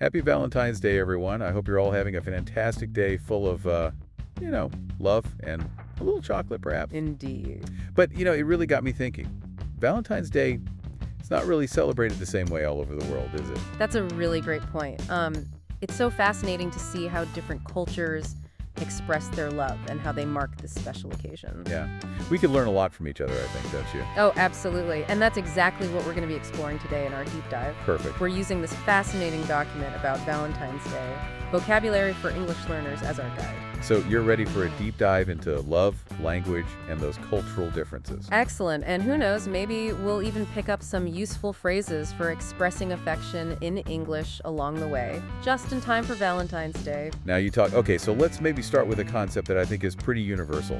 Happy Valentine's Day, everyone. I hope you're all having a fantastic day full of, love and a little chocolate, perhaps. Indeed. But, it really got me thinking. Valentine's Day, it's not really celebrated the same way all over the world, is it? That's a really great point. It's so fascinating to see how different cultures express their love and how they mark this special occasion. Yeah. We could learn a lot from each other, I think, don't you? Oh, absolutely. And that's exactly what we're going to be exploring today in our deep dive. Perfect. We're using this fascinating document about Valentine's Day, Vocabulary for English Learners, as our guide. So you're ready for a deep dive into love, language, and those cultural differences. Excellent. And who knows, maybe we'll even pick up some useful phrases for expressing affection in English along the way, just in time for Valentine's Day. Now you talk, okay, so let's maybe start with a concept that I think is pretty universal.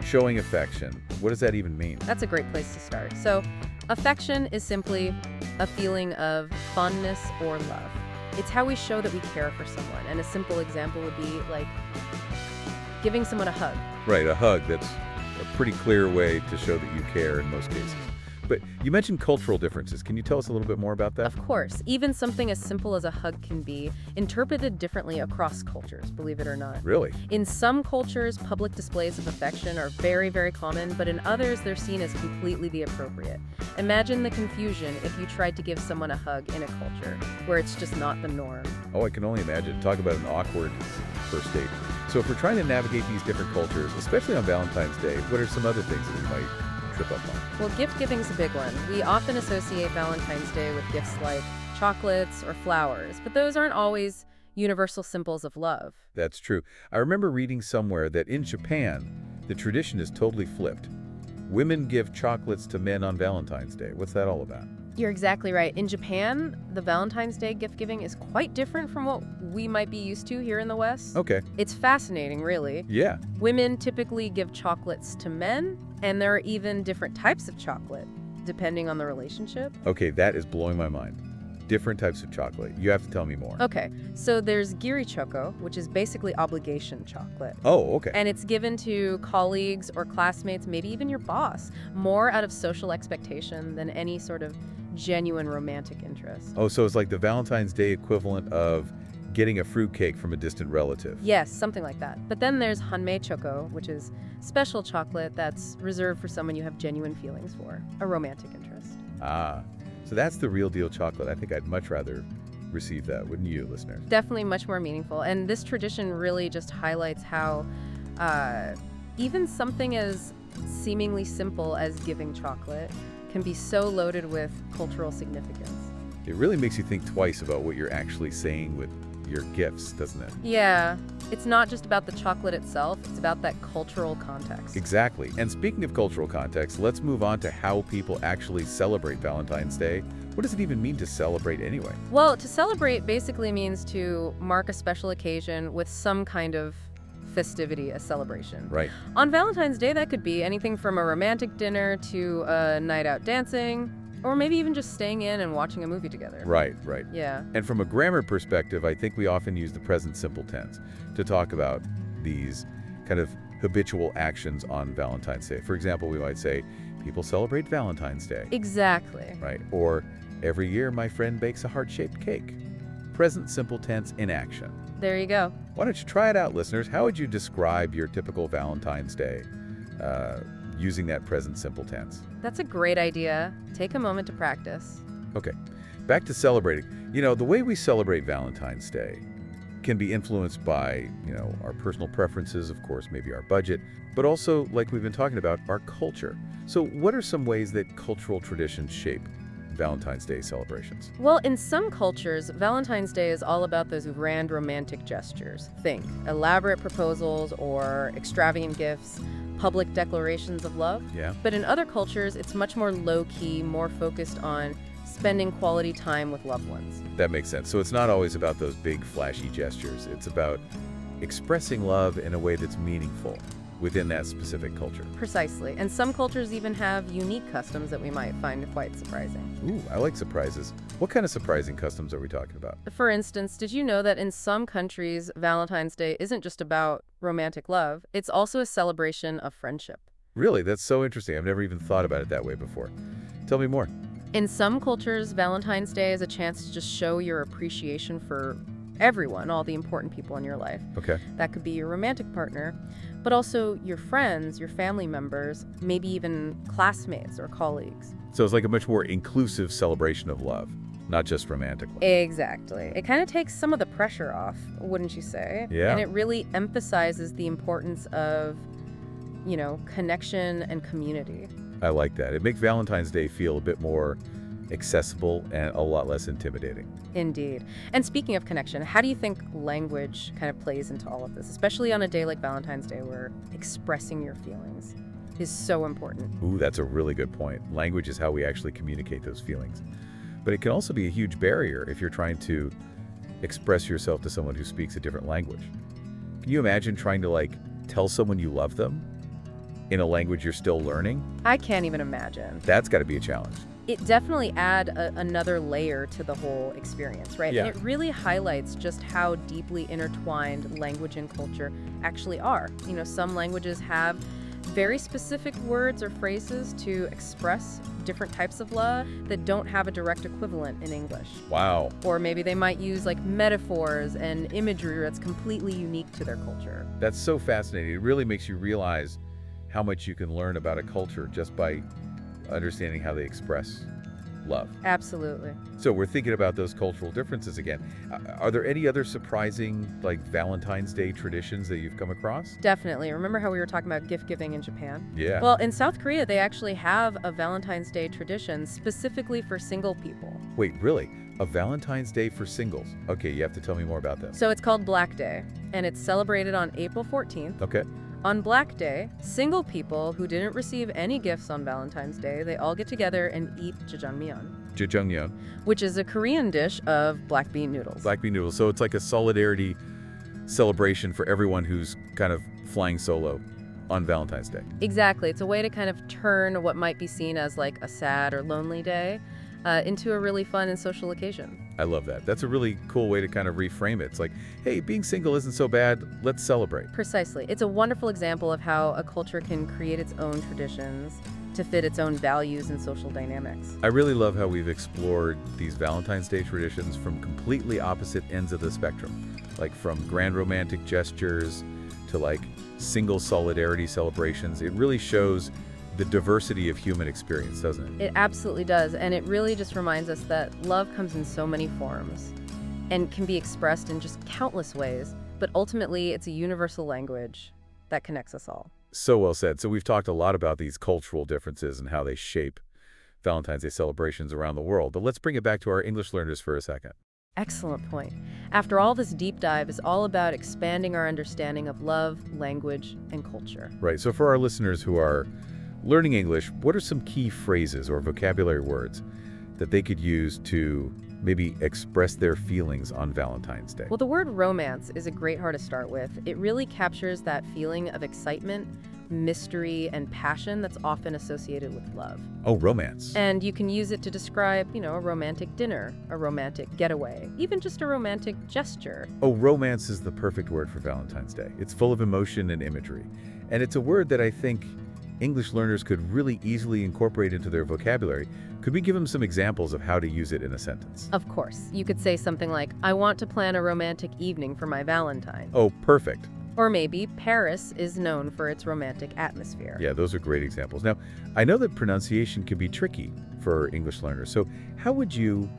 Showing affection. What does that even mean? That's a great place to start. So, affection is simply a feeling of fondness or love. It's how we show that we care for someone. And a simple example would be like giving someone a hug. Right, a hug. That's a pretty clear way to show that you care in most cases. But you mentioned cultural differences. Can you tell us a little bit more about that? Of course, even something as simple as a hug can be interpreted differently across cultures, believe it or not. Really? In some cultures, public displays of affection are very, very common, but in others, they're seen as completely the appropriate. Imagine the confusion if you tried to give someone a hug in a culture where it's just not the norm. Oh, I can only imagine. Talk about an awkward first date. So if we're trying to navigate these different cultures, especially on Valentine's Day, what are some other things that we might trip up on? Well, gift giving's a big one. We often associate Valentine's Day with gifts like chocolates or flowers, but those aren't always universal symbols of love. That's true. I remember reading somewhere that in Japan, the tradition is totally flipped. Women give chocolates to men on Valentine's Day. What's that all about? You're exactly right. In Japan, the Valentine's Day gift giving is quite different from what we might be used to here in the West. Okay. It's fascinating, really. Yeah. Women typically give chocolates to men, and there are even different types of chocolate, depending on the relationship. Okay, that is blowing my mind. Different types of chocolate. You have to tell me more. Okay, so there's giri choco, which is basically obligation chocolate. Oh, okay. And it's given to colleagues or classmates, maybe even your boss, more out of social expectation than any sort of genuine romantic interest. Oh, so it's like the Valentine's Day equivalent of getting a fruitcake from a distant relative. Yes, something like that. But then there's hanmei choco, which is special chocolate that's reserved for someone you have genuine feelings for, a romantic interest. Ah, so that's the real deal chocolate. I think I'd much rather receive that, wouldn't you, listeners? Definitely much more meaningful. And this tradition really just highlights how even something as seemingly simple as giving chocolate can be so loaded with cultural significance. It really makes you think twice about what you're actually saying with your gifts, doesn't it? Yeah, it's not just about the chocolate itself, it's about that cultural context. Exactly. And speaking of cultural context, let's move on to how people actually celebrate Valentine's Day. What does it even mean to celebrate anyway? Well, to celebrate basically means to mark a special occasion with some kind of festivity, a celebration. Right. On Valentine's Day, that could be anything from a romantic dinner to a night out dancing, or maybe even just staying in and watching a movie together. Right, right. Yeah. And from a grammar perspective, I think we often use the present simple tense to talk about these kind of habitual actions on Valentine's Day. For example, we might say, people celebrate Valentine's Day. Exactly. Right. Or, every year my friend bakes a heart-shaped cake. Present simple tense in action. There you go. Why don't you try it out, listeners? How would you describe your typical Valentine's Day using that present simple tense? That's a great idea. Take a moment to practice. Okay, back to celebrating. The way we celebrate Valentine's Day can be influenced by, our personal preferences, of course, maybe our budget, but also, like we've been talking about, our culture. So what are some ways that cultural traditions shape Valentine's Day celebrations? Well, in some cultures, Valentine's Day is all about those grand romantic gestures. Think elaborate proposals or extravagant gifts, public declarations of love. Yeah. But in other cultures, it's much more low-key, more focused on spending quality time with loved ones. That makes sense. So it's not always about those big, flashy gestures. It's about expressing love in a way that's meaningful within that specific culture. Precisely. And some cultures even have unique customs that we might find quite surprising. Ooh, I like surprises. What kind of surprising customs are we talking about? For instance, did you know that in some countries, Valentine's Day isn't just about romantic love, it's also a celebration of friendship? Really? That's so interesting. I've never even thought about it that way before. Tell me more. In some cultures, Valentine's Day is a chance to just show your appreciation for everyone, all the important people in your life. Okay. That could be your romantic partner, but also your friends, your family members, maybe even classmates or colleagues. So it's like a much more inclusive celebration of love, not just romantically. Exactly. It kind of takes some of the pressure off, wouldn't you say? Yeah. And it really emphasizes the importance of, connection and community. I like that. It makes Valentine's Day feel a bit more accessible and a lot less intimidating. Indeed. And speaking of connection, how do you think language kind of plays into all of this, especially on a day like Valentine's Day where expressing your feelings is so important? Ooh, that's a really good point. Language is how we actually communicate those feelings. But it can also be a huge barrier if you're trying to express yourself to someone who speaks a different language. Can you imagine trying to, tell someone you love them in a language you're still learning? I can't even imagine. That's got to be a challenge. It definitely adds another layer to the whole experience, right? Yeah. And it really highlights just how deeply intertwined language and culture actually are. Some languages have very specific words or phrases to express different types of love that don't have a direct equivalent in English. Wow. Or maybe they might use metaphors and imagery that's completely unique to their culture. That's so fascinating. It really makes you realize how much you can learn about a culture just by understanding how they express love. Absolutely. So we're thinking about those cultural differences again. Are there any other surprising, Valentine's Day traditions that you've come across? Definitely. Remember how we were talking about gift giving in Japan? Yeah. Well, in South Korea, they actually have a Valentine's Day tradition specifically for single people. Wait, really? A Valentine's Day for singles? Okay, you have to tell me more about this. So it's called Black Day, and it's celebrated on April 14th. Okay. On Black Day, single people who didn't receive any gifts on Valentine's Day, they all get together and eat jjajangmyeon, Jjajangmyeon. which is a Korean dish of black bean noodles. Black bean noodles. So it's like a solidarity celebration for everyone who's kind of flying solo on Valentine's Day. Exactly. It's a way to kind of turn what might be seen as a sad or lonely day into a really fun and social occasion. I love that. That's a really cool way to kind of reframe it. It's like, hey, being single isn't so bad. Let's celebrate. Precisely. It's a wonderful example of how a culture can create its own traditions to fit its own values and social dynamics. I really love how we've explored these Valentine's Day traditions from completely opposite ends of the spectrum, from grand romantic gestures to single solidarity celebrations. It really shows the diversity of human experience, doesn't it? It absolutely does, and it really just reminds us that love comes in so many forms and can be expressed in just countless ways, but ultimately it's a universal language that connects us all. So well said. So we've talked a lot about these cultural differences and how they shape Valentine's Day celebrations around the world, but let's bring it back to our English learners for a second. Excellent point. After all, this deep dive is all about expanding our understanding of love, language, and culture. Right, so for our listeners who are learning English, what are some key phrases or vocabulary words that they could use to maybe express their feelings on Valentine's Day? Well, the word romance is a great word to start with. It really captures that feeling of excitement, mystery, and passion that's often associated with love. Oh, romance. And you can use it to describe, a romantic dinner, a romantic getaway, even just a romantic gesture. Oh, romance is the perfect word for Valentine's Day. It's full of emotion and imagery. And it's a word that I think English learners could really easily incorporate into their vocabulary. Could we give them some examples of how to use it in a sentence? Of course. You could say something like, I want to plan a romantic evening for my Valentine. Oh, perfect. Or maybe, Paris is known for its romantic atmosphere. Yeah, those are great examples. Now, I know that pronunciation can be tricky for English learners. So how would you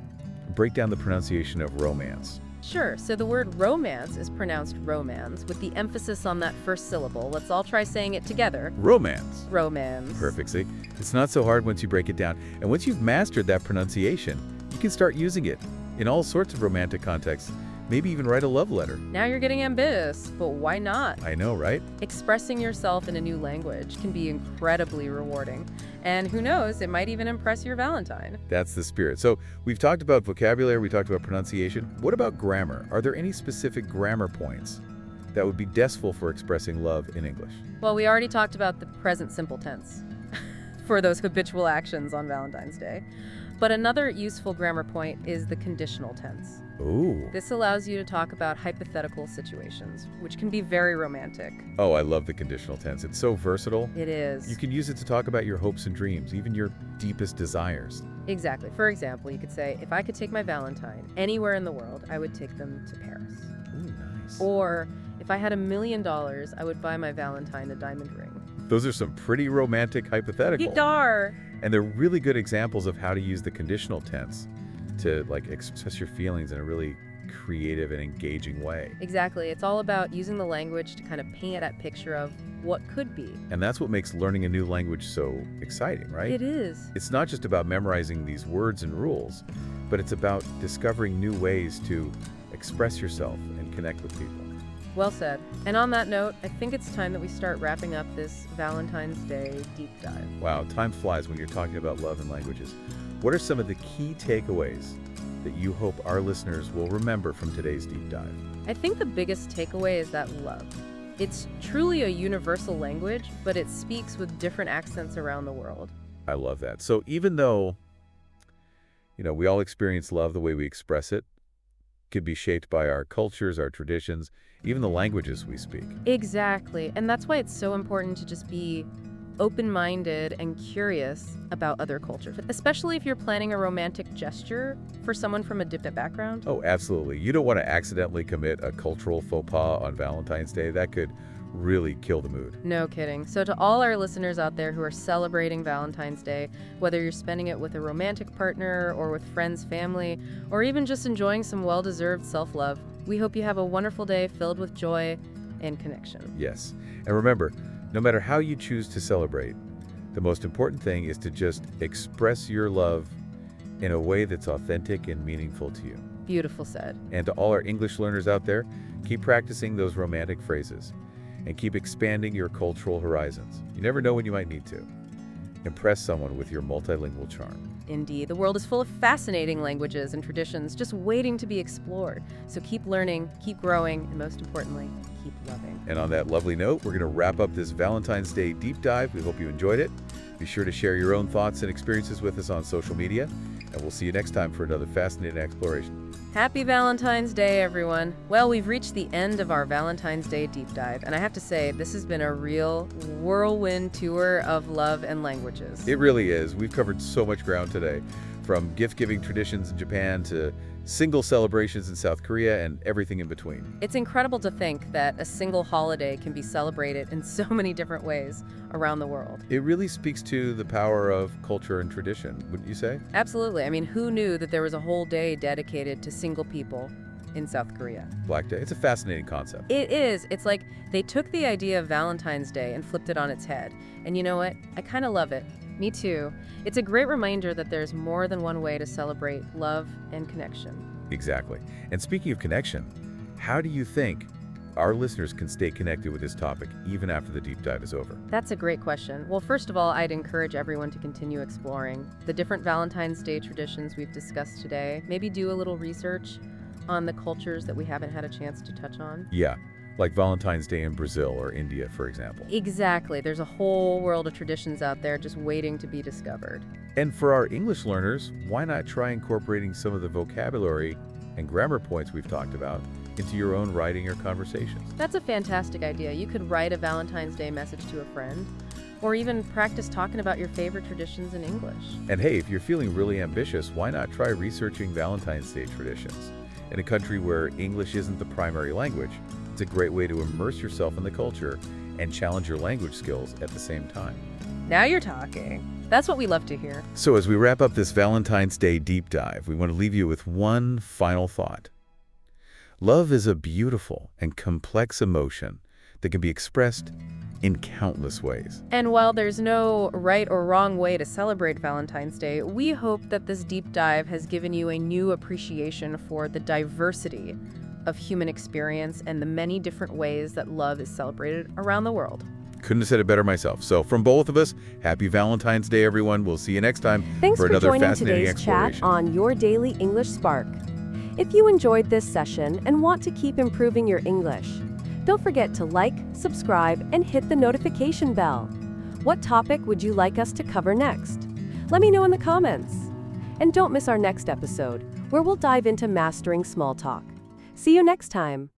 break down the pronunciation of romance? Sure. So the word romance is pronounced romance with the emphasis on that first syllable. Let's all try saying it together. Romance. Romance. Perfect. See, it's not so hard once you break it down. And once you've mastered that pronunciation, you can start using it in all sorts of romantic contexts. Maybe even write a love letter. Now you're getting ambitious, but why not? I know, right? Expressing yourself in a new language can be incredibly rewarding. And who knows, it might even impress your Valentine. That's the spirit. So we've talked about vocabulary, we talked about pronunciation. What about grammar? Are there any specific grammar points that would be deskful for expressing love in English? Well, we already talked about the present simple tense for those habitual actions on Valentine's Day. But another useful grammar point is the conditional tense. Ooh. This allows you to talk about hypothetical situations, which can be very romantic. Oh, I love the conditional tense. It's so versatile. It is. You can use it to talk about your hopes and dreams, even your deepest desires. Exactly. For example, you could say, if I could take my Valentine anywhere in the world, I would take them to Paris. Ooh, nice. Or if I had $1 million, I would buy my Valentine a diamond ring. Those are some pretty romantic hypotheticals. Guitar! And they're really good examples of how to use the conditional tense to like express your feelings in a really creative and engaging way. Exactly. It's all about using the language to kind of paint that picture of what could be. And that's what makes learning a new language so exciting, right? It is. It's not just about memorizing these words and rules, but it's about discovering new ways to express yourself and connect with people. Well said. And on that note, I think it's time that we start wrapping up this Valentine's Day deep dive. Wow, time flies when you're talking about love and languages. What are some of the key takeaways that you hope our listeners will remember from today's deep dive? I think the biggest takeaway is that love. It's truly a universal language, but it speaks with different accents around the world. I love that. So even though, we all experience love, the way we express it could be shaped by our cultures, our traditions, even the languages we speak. Exactly. And that's why it's so important to just be open-minded and curious about other cultures, especially if you're planning a romantic gesture for someone from a different background. Oh, absolutely. You don't want to accidentally commit a cultural faux pas on Valentine's Day. That could really kill the mood. No kidding. So to all our listeners out there who are celebrating Valentine's Day, whether you're spending it with a romantic partner or with friends, family, or even just enjoying some well-deserved self-love, we hope you have a wonderful day filled with joy and connection. Yes. And remember, no matter how you choose to celebrate, the most important thing is to just express your love in a way that's authentic and meaningful to you. Beautiful said. And to all our English learners out there, keep practicing those romantic phrases and keep expanding your cultural horizons. You never know when you might need to. Impress someone with your multilingual charm. Indeed, the world is full of fascinating languages and traditions just waiting to be explored. So keep learning, keep growing, and most importantly, keep loving. And on that lovely note, we're going to wrap up this Valentine's Day deep dive. We hope you enjoyed it. Be sure to share your own thoughts and experiences with us on social media, and we'll see you next time for another fascinating exploration. Happy Valentine's Day, everyone. Well, we've reached the end of our Valentine's Day deep dive, and I have to say, this has been a real whirlwind tour of love and languages. It really is. We've covered so much ground today, from gift-giving traditions in Japan to single celebrations in South Korea and everything in between. It's incredible to think that a single holiday can be celebrated in so many different ways around the world. It really speaks to the power of culture and tradition, wouldn't you say? Absolutely. I mean, who knew that there was a whole day dedicated to single people in South Korea? Black Day. It's a fascinating concept. It is. It's like they took the idea of Valentine's Day and flipped it on its head. And you know what? I kind of love it. Me too. It's a great reminder that there's more than one way to celebrate love and connection. Exactly. And speaking of connection, how do you think our listeners can stay connected with this topic even after the deep dive is over? That's a great question. Well, first of all, I'd encourage everyone to continue exploring the different Valentine's Day traditions we've discussed today. Maybe do a little research on the cultures that we haven't had a chance to touch on. Yeah, like Valentine's Day in Brazil or India, for example. Exactly. There's a whole world of traditions out there just waiting to be discovered. And for our English learners, why not try incorporating some of the vocabulary and grammar points we've talked about into your own writing or conversations? That's a fantastic idea. You could write a Valentine's Day message to a friend, or even practice talking about your favorite traditions in English. And hey, if you're feeling really ambitious, why not try researching Valentine's Day traditions? In a country where English isn't the primary language, it's a great way to immerse yourself in the culture and challenge your language skills at the same time. Now you're talking. That's what we love to hear. So as we wrap up this Valentine's Day deep dive, we want to leave you with one final thought. Love is a beautiful and complex emotion that can be expressed in countless ways. And while there's no right or wrong way to celebrate Valentine's Day, we hope that this deep dive has given you a new appreciation for the diversity of human experience and the many different ways that love is celebrated around the world. Couldn't have said it better myself. So from both of us, happy Valentine's Day, everyone. We'll see you next time Thanks for for another joining fascinating today's chat exploration. on Your Daily English Spark. If you enjoyed this session and want to keep improving your English, don't forget to like, subscribe, and hit the notification bell. What topic would you like us to cover next? Let me know in the comments. And don't miss our next episode, where we'll dive into mastering small talk. See you next time.